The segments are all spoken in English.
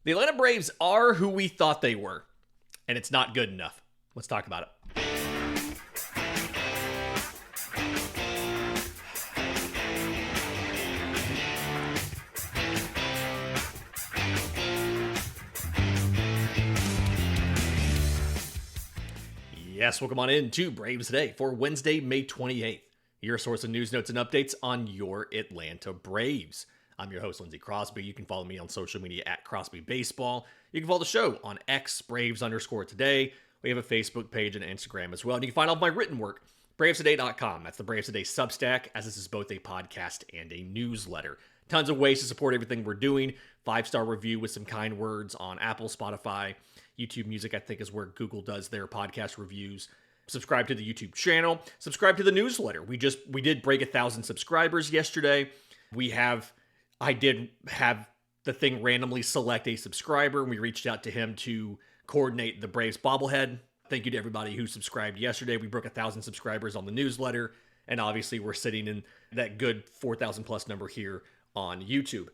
The Atlanta Braves are who we thought they were, and it's not good enough. Let's talk about it. Yes, welcome on in to Braves Today for Wednesday, May 28th. Your source of news, notes, and updates on your Atlanta Braves. I'm your host, Lindsay Crosby. You can follow me on social media at Crosby Baseball. You can follow the show on X, Braves_today. We have a Facebook page and Instagram as well. And you can find all of my written work, BravesToday.com. That's the Braves Today Substack, as this is both a podcast and a newsletter. Tons of ways to support everything we're doing. 5-star review with some kind words on Apple, Spotify, YouTube Music, I think is where Google does their podcast reviews. Subscribe to the YouTube channel. Subscribe to the newsletter. We did break 1,000 subscribers yesterday. I did have the thing randomly select a subscriber, and we reached out to him to coordinate the Braves bobblehead. Thank you to everybody who subscribed yesterday. We broke 1,000 subscribers on the newsletter, and obviously we're sitting in that good 4,000 plus number here on YouTube.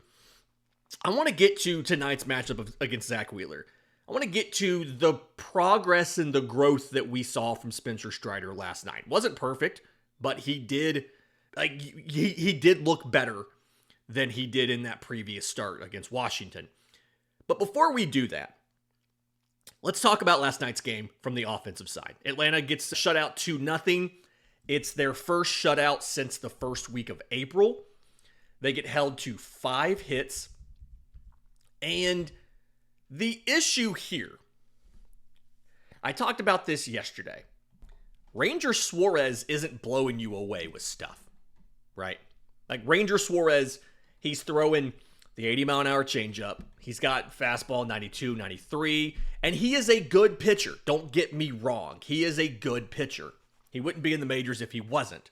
I want to get to tonight's matchup against Zack Wheeler. I want to get to the progress and the growth that we saw from Spencer Strider last night. Wasn't perfect, but he did look better than he did in that previous start against Washington. But before we do that, let's talk about last night's game from the offensive side. Atlanta gets shut out 2-0. It's their first shutout since the first week of April. They get held to 5 hits. And the issue here, I talked about this yesterday. Ranger Suarez isn't blowing you away with stuff, right? Like Ranger Suarez, he's throwing the 80-mile-an-hour changeup. He's got fastball 92, 93, and he is a good pitcher. Don't get me wrong. He is a good pitcher. He wouldn't be in the majors if he wasn't.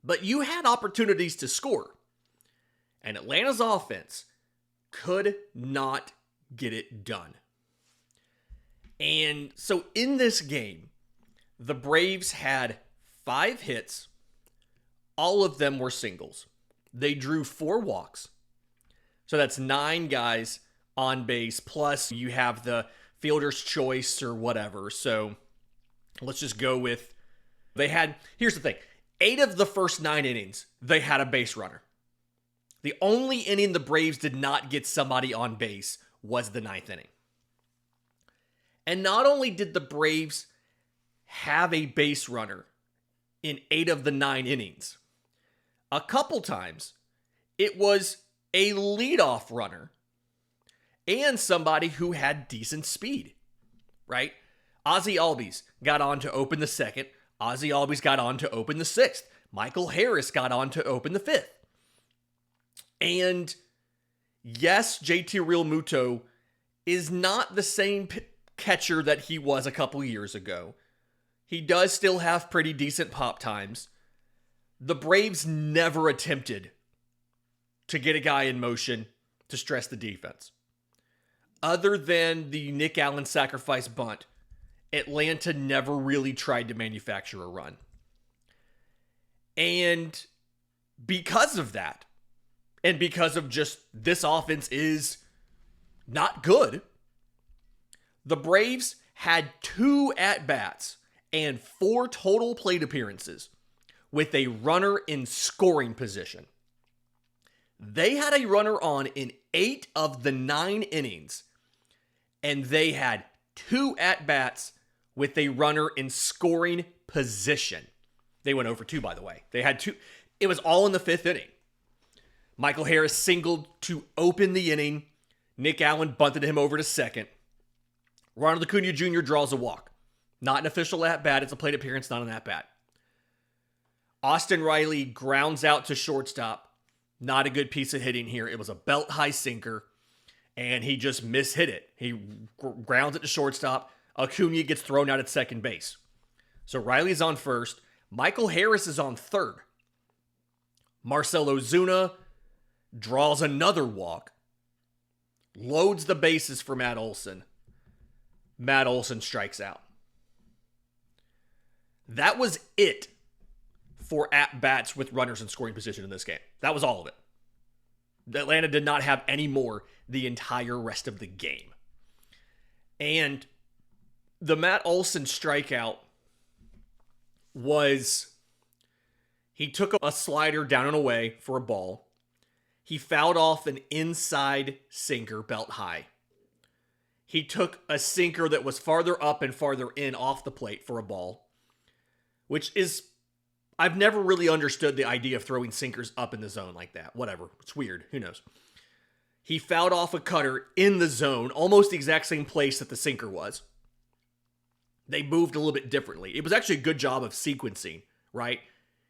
But you had opportunities to score, and Atlanta's offense could not get it done. And so in this game, the Braves had 5 hits. All of them were singles. They drew 4 walks. So that's 9 guys on base, plus you have the fielder's choice or whatever. So let's just go with, here's the thing, 8 of the first 9 innings, they had a base runner. The only inning the Braves did not get somebody on base was the 9th inning. And not only did the Braves have a base runner in 8 of the 9 innings, a couple times it was a leadoff runner and somebody who had decent speed, right? Ozzie Albies got on to open the 2nd. Ozzie Albies got on to open the 6th. Michael Harris got on to open the 5th. And yes, JT Realmuto is not the same catcher that he was a couple years ago. He does still have pretty decent pop times. The Braves never attempted to get a guy in motion to stress the defense. Other than the Nick Allen sacrifice bunt, Atlanta never really tried to manufacture a run. And because of that, and because of just this offense is not good, the Braves had 2 at-bats and 4 total plate appearances with a runner in scoring position. They had a runner on in 8 of the 9 innings, and they had 2 at-bats with a runner in scoring position. They went over 2, by the way. They had 2. It was all in the 5th inning. Michael Harris singled to open the inning. Nick Allen bunted him over to second. Ronald Acuna Jr. draws a walk. Not an official at-bat. It's a plate appearance, not an at-bat. Austin Riley grounds out to shortstop. Not a good piece of hitting here. It was a belt-high sinker, and he just mishit it. He grounds it to shortstop. Acuna gets thrown out at second base. So Riley's on first. Michael Harris is on third. Marcell Ozuna draws another walk, loads the bases for Matt Olson. Matt Olson strikes out. That was it for at-bats with runners in scoring position in this game. That was all of it. Atlanta did not have any more the entire rest of the game. And the Matt Olson strikeout was, he took a slider down and away for a ball. He fouled off an inside sinker belt high. He took a sinker that was farther up and farther in off the plate for a ball, which is, I've never really understood the idea of throwing sinkers up in the zone like that. Whatever. It's weird. Who knows? He fouled off a cutter in the zone, almost the exact same place that the sinker was. They moved a little bit differently. It was actually a good job of sequencing, right?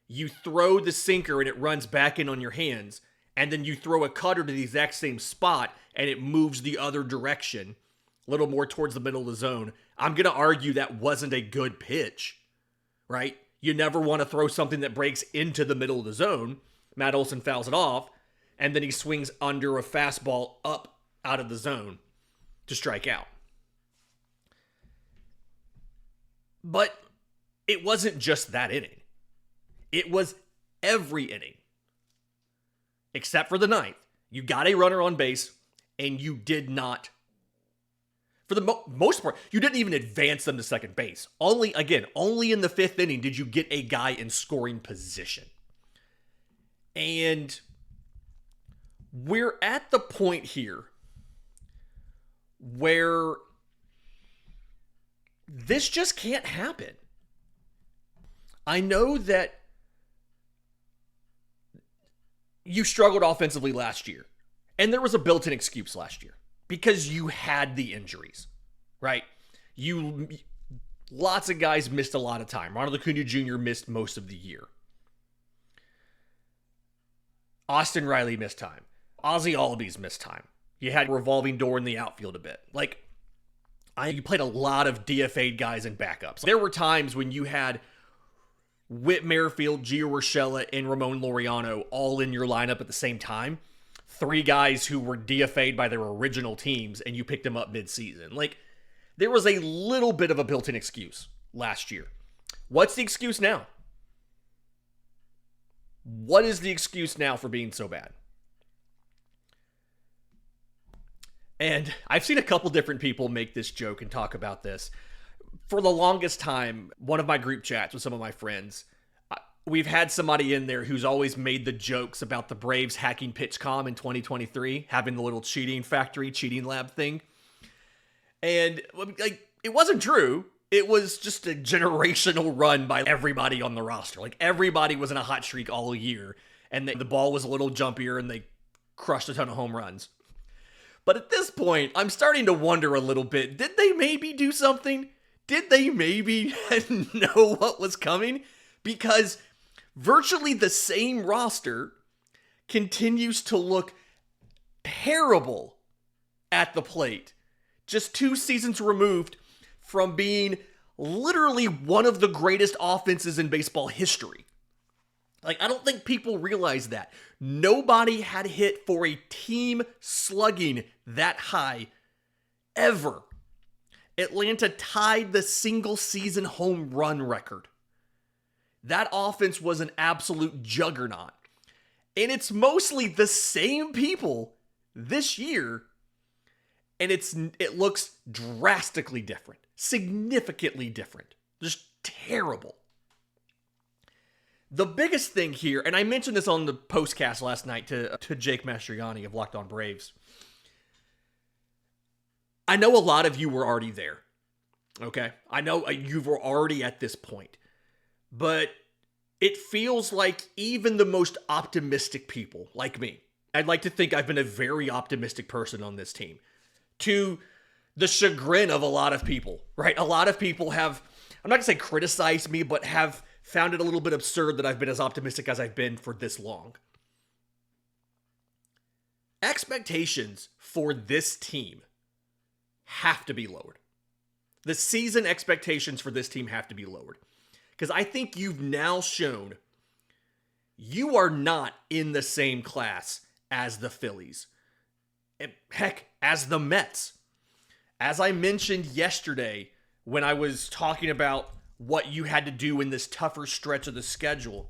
You throw the sinker and it runs back in on your hands, and then you throw a cutter to the exact same spot and it moves the other direction, a little more towards the middle of the zone. I'm going to argue that wasn't a good pitch, right? You never want to throw something that breaks into the middle of the zone. Matt Olson fouls it off, and then he swings under a fastball up out of the zone to strike out. But it wasn't just that inning. It was every inning. Except for the ninth. You got a runner on base, and you did not, for the most part, you didn't even advance them to second base. Only in the fifth inning did you get a guy in scoring position. And we're at the point here where this just can't happen. I know that you struggled offensively last year, and there was a built-in excuse last year because you had the injuries, right? Lots of guys missed a lot of time. Ronald Acuna Jr. missed most of the year. Austin Riley missed time. Ozzie Albies missed time. You had a revolving door in the outfield a bit. You played a lot of DFA'd guys and backups. There were times when you had Whit Merrifield, Gio Urshela, and Ramon Laureano all in your lineup at the same time. 3 guys who were DFA'd by their original teams, and you picked them up mid-season. There was a little bit of a built-in excuse last year. What's the excuse now? What is the excuse now for being so bad? And I've seen a couple different people make this joke and talk about this. For the longest time, one of my group chats with some of my friends, we've had somebody in there who's always made the jokes about the Braves hacking PitchCom in 2023, having the little cheating lab thing. And it wasn't true. It was just a generational run by everybody on the roster. Everybody was in a hot streak all year, and the ball was a little jumpier, and they crushed a ton of home runs. But at this point, I'm starting to wonder a little bit, did they maybe do something? Did they maybe know what was coming? Because virtually the same roster continues to look terrible at the plate. Just 2 seasons removed from being literally one of the greatest offenses in baseball history. I don't think people realize that. Nobody had hit for a team slugging that high ever. Atlanta tied the single season home run record. That offense was an absolute juggernaut. And it's mostly the same people this year. And it looks drastically different. Significantly different. Just terrible. The biggest thing here, and I mentioned this on the postcast last night to Jake Mastriani of Locked On Braves. I know a lot of you were already there, okay? I know you were already at this point. But it feels like even the most optimistic people, like me, I'd like to think I've been a very optimistic person on this team, to the chagrin of a lot of people, right? A lot of people have, I'm not going to say criticized me, but have found it a little bit absurd that I've been as optimistic as I've been for this long. Expectations for this team have to be lowered. The season expectations for this team have to be lowered. Because I think you've now shown you are not in the same class as the Phillies. Heck, as the Mets. As I mentioned yesterday when I was talking about what you had to do in this tougher stretch of the schedule,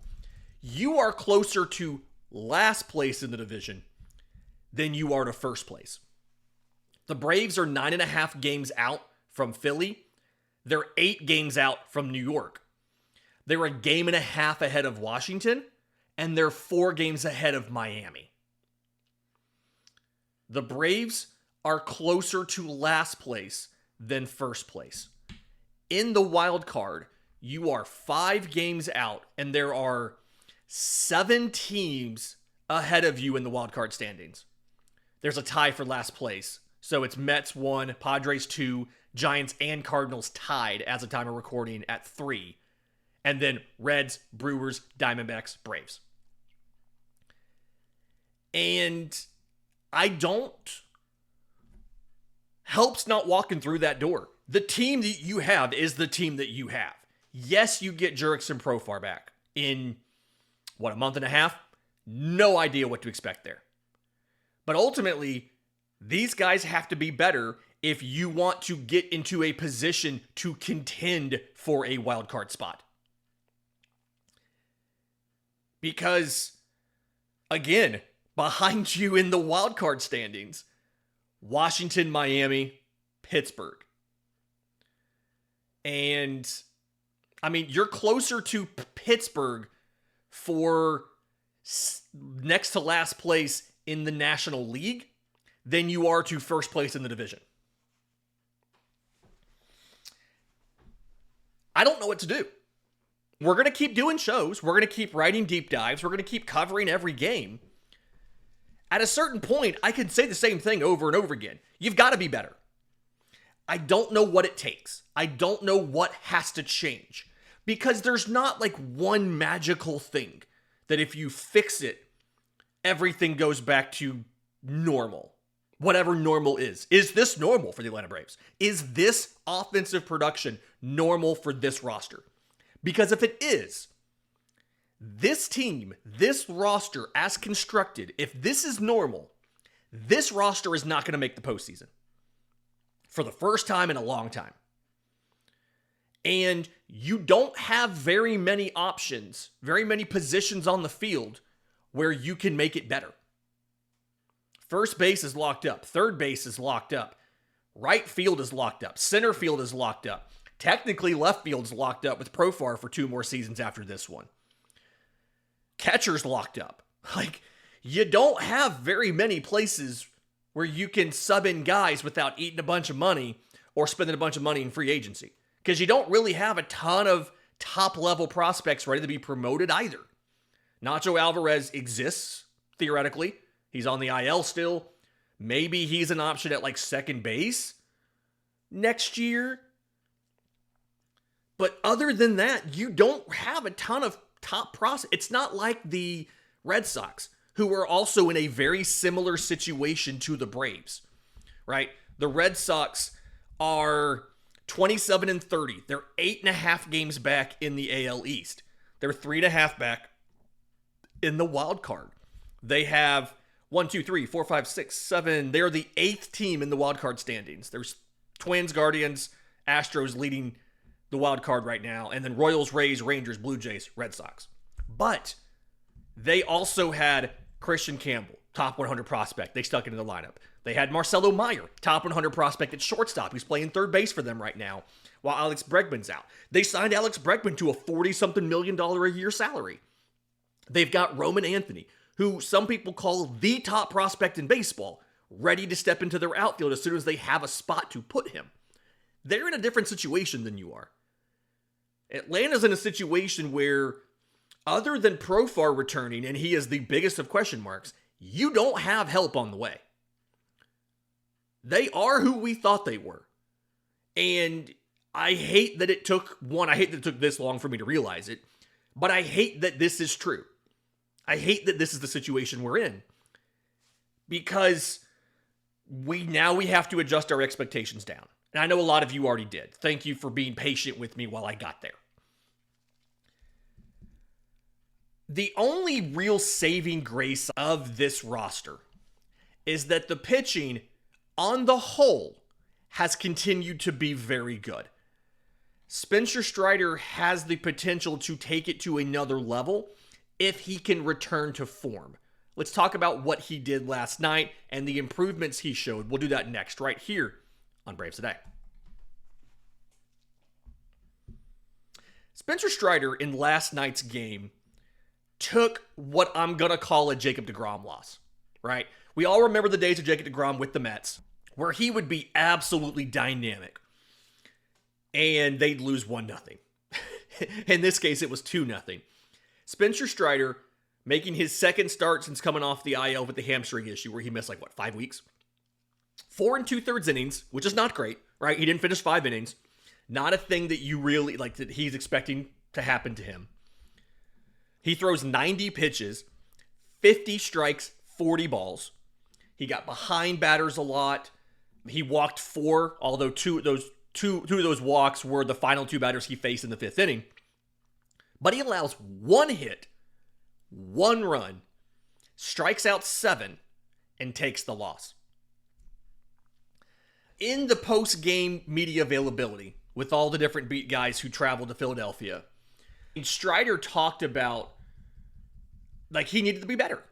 you are closer to last place in the division than you are to first place. The Braves are 9.5 games out from Philly. They're 8 games out from New York. They're a game and a half ahead of Washington, and they're 4 games ahead of Miami. The Braves are closer to last place than first place. In the wild card, you are 5 games out, and there are 7 teams ahead of you in the wild card standings. There's a tie for last place. So it's Mets 1, Padres 2, Giants and Cardinals tied as of time of recording at 3. And then Reds, Brewers, Diamondbacks, Braves. And helps not walking through that door. The team that you have is the team that you have. Yes, you get Jurickson Profar back in, a month and a half? No idea what to expect there. But ultimately, these guys have to be better if you want to get into a position to contend for a wild card spot. Because, again, behind you in the wild card standings, Washington, Miami, Pittsburgh. And, you're closer to Pittsburgh for next to last place in the National League than you are to first place in the division. I don't know what to do. We're going to keep doing shows. We're going to keep writing deep dives. We're going to keep covering every game. At a certain point, I could say the same thing over and over again. You've got to be better. I don't know what it takes. I don't know what has to change. Because there's not like one magical thing that if you fix it, everything goes back to normal. Whatever normal is. Is this normal for the Atlanta Braves? Is this offensive production normal for this roster? Because if it is, this team, this roster as constructed, if this is normal, this roster is not going to make the postseason. For the first time in a long time. And you don't have very many options, very many positions on the field where you can make it better. First base is locked up. Third base is locked up. Right field is locked up. Center field is locked up. Technically, left field's locked up with Profar for 2 more seasons after this one. Catcher's locked up. You don't have very many places where you can sub in guys without eating a bunch of money or spending a bunch of money in free agency. Because you don't really have a ton of top-level prospects ready to be promoted either. Nacho Alvarez exists, theoretically. He's on the IL still. Maybe he's an option at second base next year. But other than that, you don't have a ton of top prospects. It's not like the Red Sox, who are also in a very similar situation to the Braves, right? The Red Sox are 27-30. They're 8.5 games back in the AL East. They're 3.5 back in the wild card. They have 1, 2, 3, 4, 5, 6, 7. They're the 8th team in the wild card standings. There's Twins, Guardians, Astros leading the wild card right now, and then Royals, Rays, Rangers, Blue Jays, Red Sox. But they also had Christian Campbell, top 100 prospect. They stuck into the lineup. They had Marcelo Meyer, top 100 prospect at shortstop. He's playing third base for them right now while Alex Bregman's out. They signed Alex Bregman to a $40-something million a year salary. They've got Roman Anthony, who some people call the top prospect in baseball, ready to step into their outfield as soon as they have a spot to put him. They're in a different situation than you are. Atlanta's in a situation where, other than Profar returning, and he is the biggest of question marks, you don't have help on the way. They are who we thought they were. And I hate that it took this long for me to realize it, but I hate that this is true. I hate that this is the situation we're in. Because we have to adjust our expectations down. And I know a lot of you already did. Thank you for being patient with me while I got there. The only real saving grace of this roster is that the pitching, on the whole, has continued to be very good. Spencer Strider has the potential to take it to another level if he can return to form. Let's talk about what he did last night and the improvements he showed. We'll do that next, right here on Braves Today. Spencer Strider in last night's game took what I'm going to call a Jacob deGrom loss, right? We all remember the days of Jacob deGrom with the Mets, where he would be absolutely dynamic, and they'd lose 1-0. In this case, it was 2-0. Spencer Strider making his second start since coming off the IL with the hamstring issue, where he missed 5 weeks. 4 2/3 innings, which is not great, right? He didn't finish 5 innings. Not a thing that you really, that he's expecting to happen to him. He throws 90 pitches, 50 strikes, 40 balls. He got behind batters a lot. He walked 4, although two of those walks were the final 2 batters he faced in the 5th inning. But he allows 1 hit, 1 run, strikes out 7, and takes the loss. In the post-game media availability, with all the different beat guys who traveled to Philadelphia, Strider talked about he needed to be better.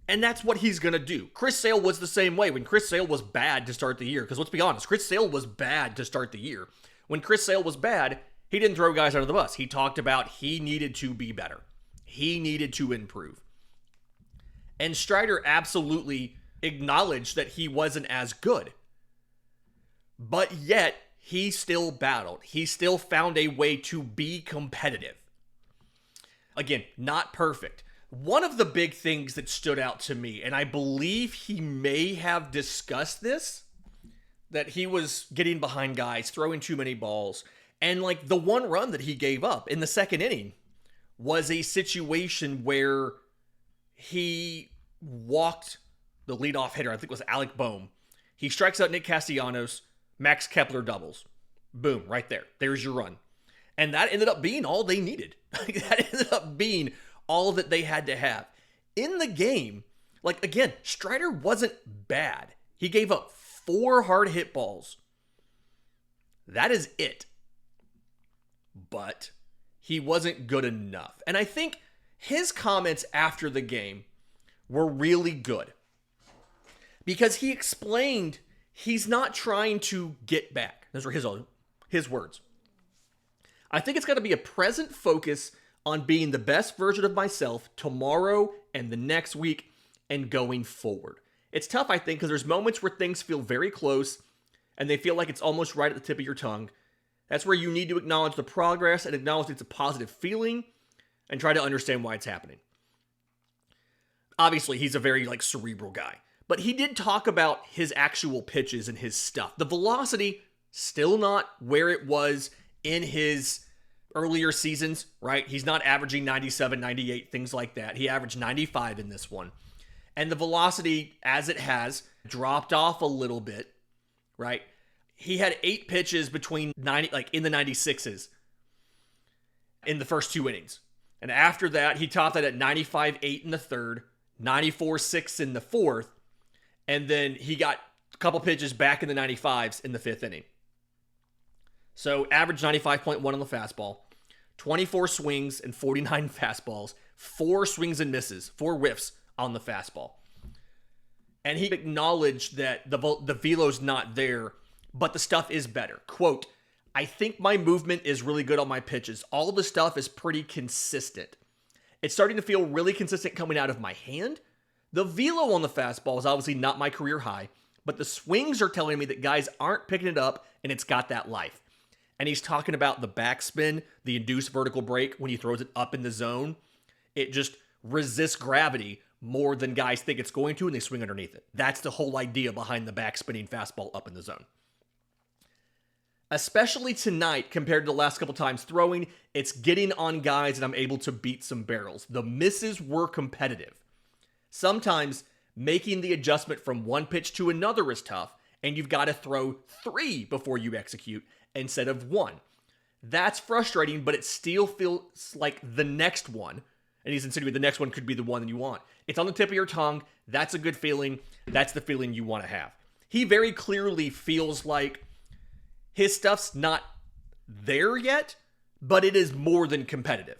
And that's what he's going to do. Chris Sale was the same way. When Chris Sale was bad to start the year, because let's be honest, Chris Sale was bad to start the year. When Chris Sale was bad, he didn't throw guys under the bus. He talked about he needed to be better. He needed to improve. And Strider absolutely acknowledged that he wasn't as good. But yet, he still battled. He still found a way to be competitive. Again, not perfect. One of the big things that stood out to me, and I believe he may have discussed this, that he was getting behind guys, throwing too many balls, and the 1 run that he gave up in the 2nd inning was a situation where he walked the leadoff hitter, I think it was Alec Boehm. He strikes out Nick Castellanos, Max Kepler doubles. Boom, right there. There's your run. And that ended up being all they needed. That ended up being all that they had to have. In the game, again, Strider wasn't bad. He gave up 4 hard hit balls. That is it. But he wasn't good enough. And I think his comments after the game were really good. Because he explained he's not trying to get back. Those were his words. I think it's got to be a present focus on being the best version of myself tomorrow and the next week and going forward. It's tough, I think, because there's moments where things feel very close and they feel like it's almost right at the tip of your tongue. That's where you need to acknowledge the progress and acknowledge it's a positive feeling and try to understand why it's happening. Obviously, he's a very cerebral guy, but he did talk about his actual pitches and his stuff. The velocity, still not where it was in his earlier seasons, right? He's not averaging 97, 98, things like that. He averaged 95 in this one. And the velocity, as it has, dropped off a little bit, right? He had 8 pitches between 90, in the 96s in the first 2 innings. And after that, he topped that at 95-8 in the 3rd, 94-6 in the 4th, and then he got a couple pitches back in the 95s in the 5th inning. So average 95.1 on the fastball, 24 swings and 49 fastballs, 4 swings and misses, 4 whiffs on the fastball. And he acknowledged that the velo's not there, but the stuff is better. Quote, I think my movement is really good on my pitches. All the stuff is pretty consistent. It's starting to feel really consistent coming out of my hand. The velo on the fastball is obviously not my career high, but the swings are telling me that guys aren't picking it up and it's got that life. And he's talking about the backspin, the induced vertical break when he throws it up in the zone. It just resists gravity more than guys think it's going to, and they swing underneath it. That's the whole idea behind the backspinning fastball up in the zone. Especially tonight, compared to the last couple times throwing, it's getting on guys and I'm able to beat some barrels. The misses were competitive. Sometimes making the adjustment from one pitch to another is tough, and you've got to throw 3 before you execute instead of 1. That's frustrating, but it still feels like the next one. And he's insinuating the next one could be the one that you want. It's on the tip of your tongue. That's a good feeling. That's the feeling you want to have. He very clearly feels like his stuff's not there yet, but it is more than competitive.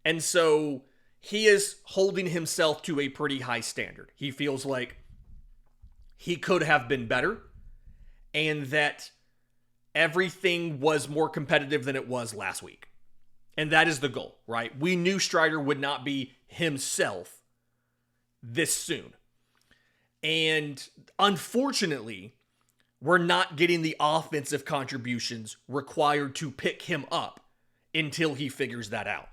And so he is holding himself to a pretty high standard. He feels like he could have been better and that everything was more competitive than it was last week. And that is the goal, right? We knew Strider would not be himself this soon. And unfortunately, we're not getting the offensive contributions required to pick him up until he figures that out.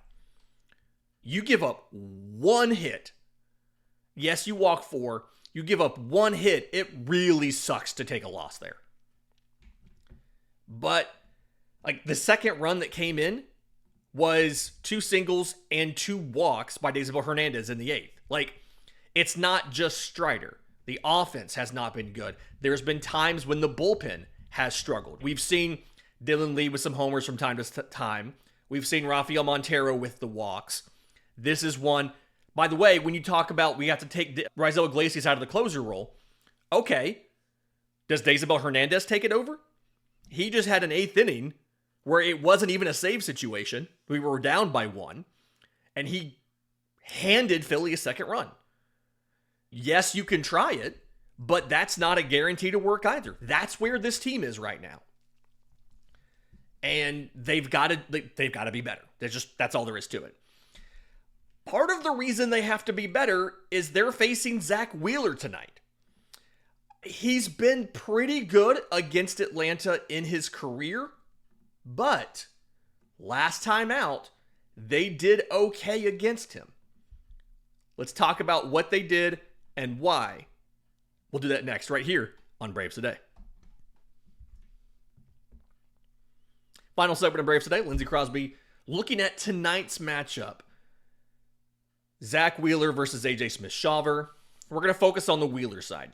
You give up one hit. Yes, you walk 4. You give up one hit. It really sucks to take a loss there. But like the second run that came in was 2 singles and 2 walks by Daisybel Hernandez in the 8th. Like, it's not just Strider. The offense has not been good. There's been times when the bullpen has struggled. We've seen Dylan Lee with some homers from time to time. We've seen Rafael Montero with the walks. This is one. By the way, when you talk about we have to take Raisel Iglesias out of the closer role, okay, does Daisybel Hernandez take it over? He just had an 8th inning where it wasn't even a save situation. We were down by 1, and he handed Philly a second run. Yes, you can try it, but that's not a guarantee to work either. That's where this team is right now. And they've got to be better. That's all there is to it. Part of the reason they have to be better is they're facing Zack Wheeler tonight. He's been pretty good against Atlanta in his career, but last time out, they did okay against him. Let's talk about what they did and why. We'll do that next, right here on Braves Today. Final segment of Braves Today, Lindsay Crosby looking at tonight's matchup. Zack Wheeler versus AJ Smith-Shawver. We're going to focus on the Wheeler side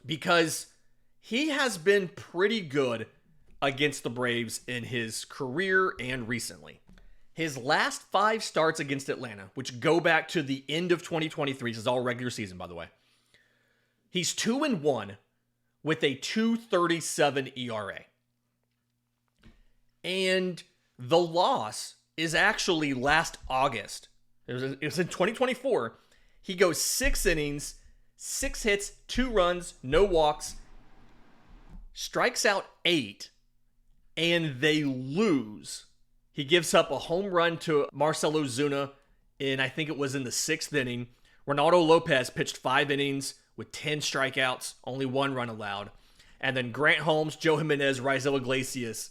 because he has been pretty good against the Braves in his career and recently. His last 5 starts against Atlanta, which go back to the end of 2023, this is all regular season, by the way. He's 2-1 with a 2.37 ERA. And the loss is actually last August. It was in 2024. He goes 6 innings, 6 hits, 2 runs, no walks, strikes out 8, and they lose. He gives up a home run to Marcell Ozuna I think it was in the 6th inning. Ronaldo Lopez pitched 5 innings with 10 strikeouts, only 1 run allowed. And then Grant Holmes, Joe Jimenez, Raisel Iglesias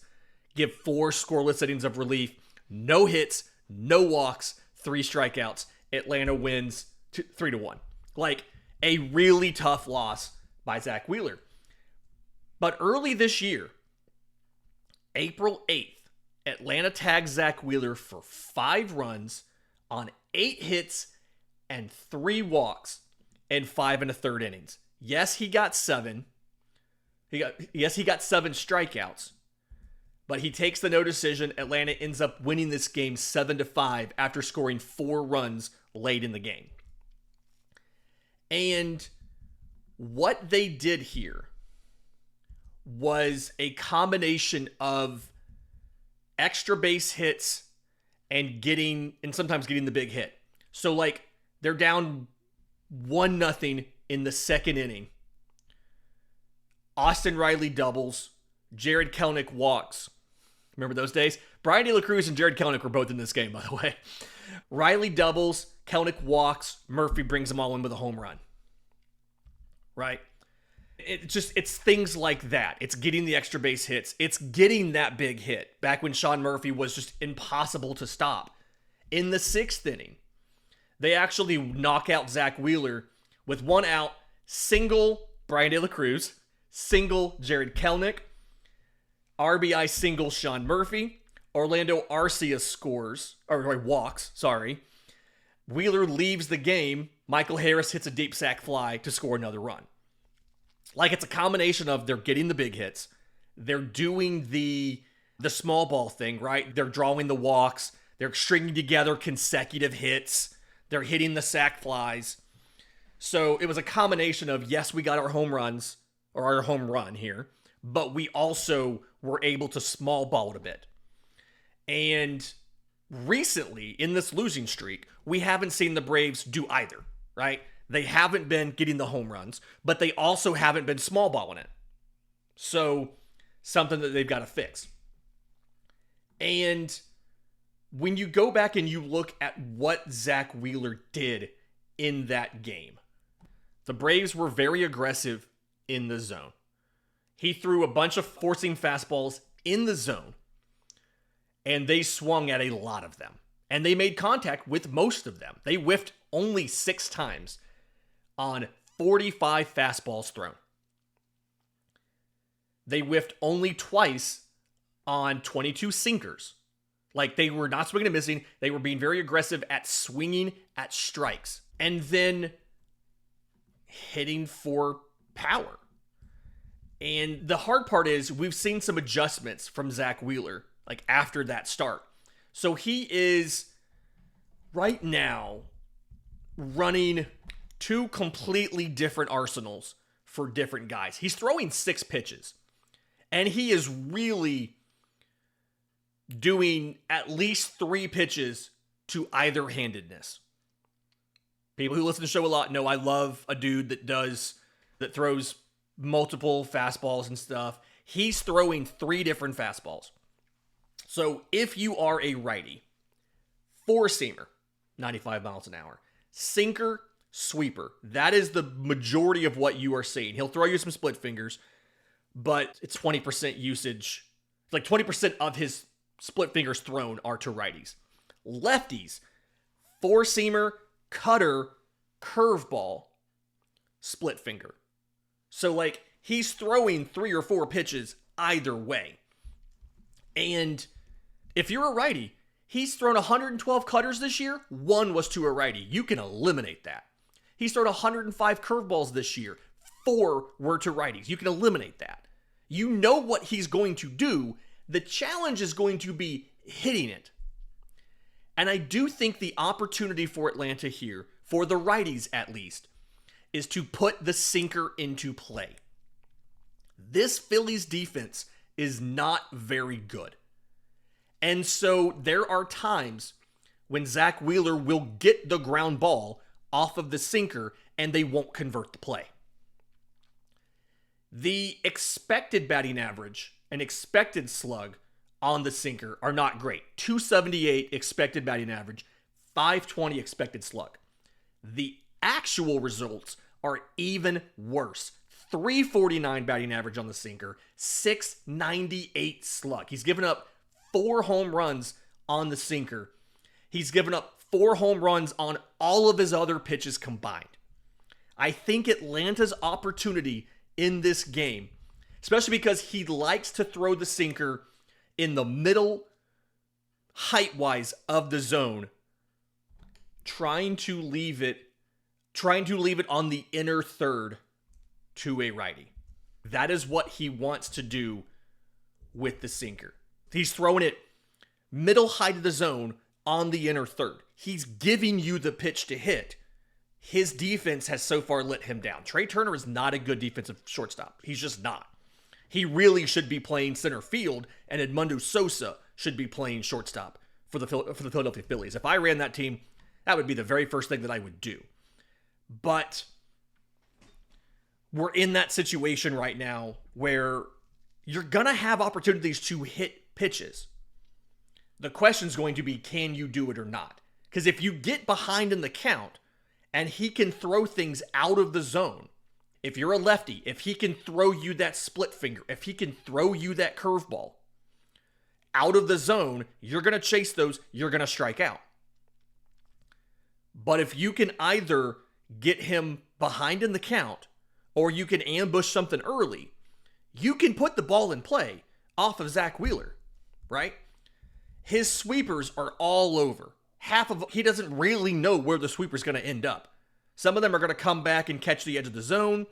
give 4 scoreless innings of relief. No hits, no walks, 3 strikeouts. Atlanta wins 3-1. Like a really tough loss by Zack Wheeler. But early this year, April 8th, Atlanta tags Zack Wheeler for 5 runs on 8 hits and 3 walks in 5 1/3 innings. Yes, he got 7. He got 7 strikeouts. But he takes the no decision. Atlanta ends up winning this game 7-5 after scoring 4 runs late in the game. And what they did here was a combination of extra base hits and sometimes getting the big hit. So like they're down 1-0 in the 2nd inning. Austin Riley doubles. Jared Kelenic walks. Remember those days? Brian De La Cruz and Jared Kelenic were both in this game, by the way. Riley doubles. Kelenic walks. Murphy brings them all in with a home run. Right? It's things like that. It's getting the extra base hits. It's getting that big hit. Back when Sean Murphy was just impossible to stop. In the 6th inning, they actually knock out Zack Wheeler with 1 out. Single Brian De La Cruz. Single Jared Kelenic. RBI single Sean Murphy. Orlando Arcia walks. Wheeler leaves the game. Michael Harris hits a deep sac fly to score another run. Like it's a combination of they're getting the big hits. They're doing the small ball thing, right? They're drawing the walks. They're stringing together consecutive hits. They're hitting the sac flies. So it was a combination of, yes, we got our home runs or our home run here, but we also were able to small ball it a bit. And Recently, in this losing streak, we haven't seen the Braves do either, right? They haven't been getting the home runs, but they also haven't been small balling it. So, something that they've got to fix. And when you go back and you look at what Zack Wheeler did in that game, the Braves were very aggressive in the zone. He threw a bunch of forcing fastballs in the zone, and they swung at a lot of them. And they made contact with most of them. They whiffed only 6 times on 45 fastballs thrown. They whiffed only twice on 22 sinkers. Like, they were not swinging and missing. They were being very aggressive at swinging at strikes. And then hitting for power. And the hard part is we've seen some adjustments from Zack Wheeler, like after that start. So he is right now running 2 completely different arsenals for different guys. He's throwing 6 pitches. And he is really doing at least 3 pitches to either-handedness. People who listen to the show a lot know I love a dude that throws multiple fastballs and stuff. He's throwing 3 different fastballs. So if you are a righty, 4-seamer, 95 miles an hour, sinker, sweeper, that is the majority of what you are seeing. He'll throw you some split fingers, but it's 20% usage. Like 20% of his split fingers thrown are to righties. Lefties, 4-seamer, cutter, curveball, split finger. So like he's throwing 3 or 4 pitches either way. And if you're a righty, he's thrown 112 cutters this year. 1 was to a righty. You can eliminate that. He's thrown 105 curveballs this year. 4 were to righties. You can eliminate that. You know what he's going to do. The challenge is going to be hitting it. And I do think the opportunity for Atlanta here, for the righties at least, is to put the sinker into play. This Phillies defense is not very good. And so there are times when Zack Wheeler will get the ground ball off of the sinker and they won't convert the play. The expected batting average and expected slug on the sinker are not great. 278 expected batting average, 520 expected slug. The actual results are even worse. 349 batting average on the sinker, 698 slug. He's given up 4 home runs on the sinker. He's given up 4 home runs on all of his other pitches combined. I think Atlanta's opportunity in this game, especially because he likes to throw the sinker in the middle, height-wise, of the zone, trying to leave it on the inner third to a righty. That is what he wants to do with the sinker. He's throwing it middle height of the zone on the inner third. He's giving you the pitch to hit. His defense has so far let him down. Trey Turner is not a good defensive shortstop. He's just not. He really should be playing center field, and Edmundo Sosa should be playing shortstop for the Philadelphia Phillies. If I ran that team, that would be the very first thing that I would do. But we're in that situation right now where you're going to have opportunities to hit pitches. The question is going to be, can you do it or not? Because if you get behind in the count and he can throw things out of the zone, if you're a lefty, if he can throw you that split finger, if he can throw you that curveball out of the zone, you're going to chase those, you're going to strike out. But if you can either get him behind in the count or you can ambush something early, you can put the ball in play off of Zack Wheeler, right? His sweepers are all over. He doesn't really know where the sweeper's going to end up. Some of them are going to come back and catch the edge of the zone.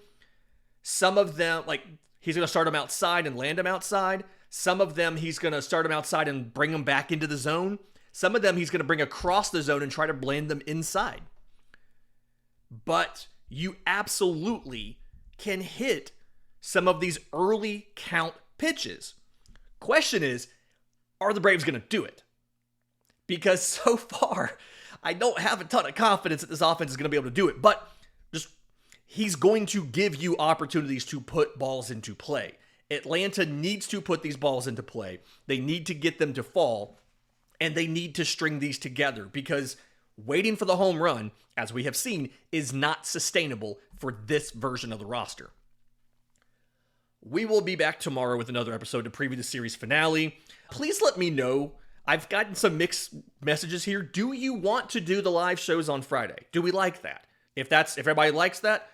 Some of them, like, he's going to start them outside and land them outside. Some of them, he's going to start them outside and bring them back into the zone. Some of them, he's going to bring across the zone and try to land them inside. But you absolutely can hit some of these early count pitches. Question is, are the Braves going to do it? because so far, I don't have a ton of confidence that this offense is going to be able to do it. But just he's going to give you opportunities to put balls into play. Atlanta needs to put these balls into play. They need to get them to fall, and they need to string these together because waiting for the home run, as we have seen, is not sustainable for this version of the roster. We will be back tomorrow with another episode to preview the series finale. Please let me know. I've gotten some mixed messages here. Do you want to do the live shows on Friday? Do we like that? If everybody likes that,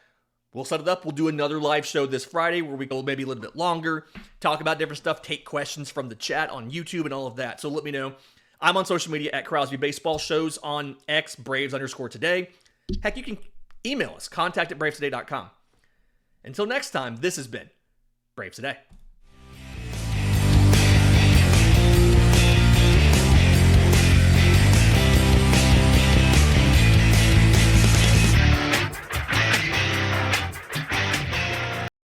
we'll set it up. We'll do another live show this Friday where we go maybe a little bit longer, talk about different stuff, take questions from the chat on YouTube and all of that. So let me know. I'm on social media at Crosby Baseball, shows on X, Braves_today. Heck, you can email us, contact@bravestoday.com. Until next time, this has been Braves Today.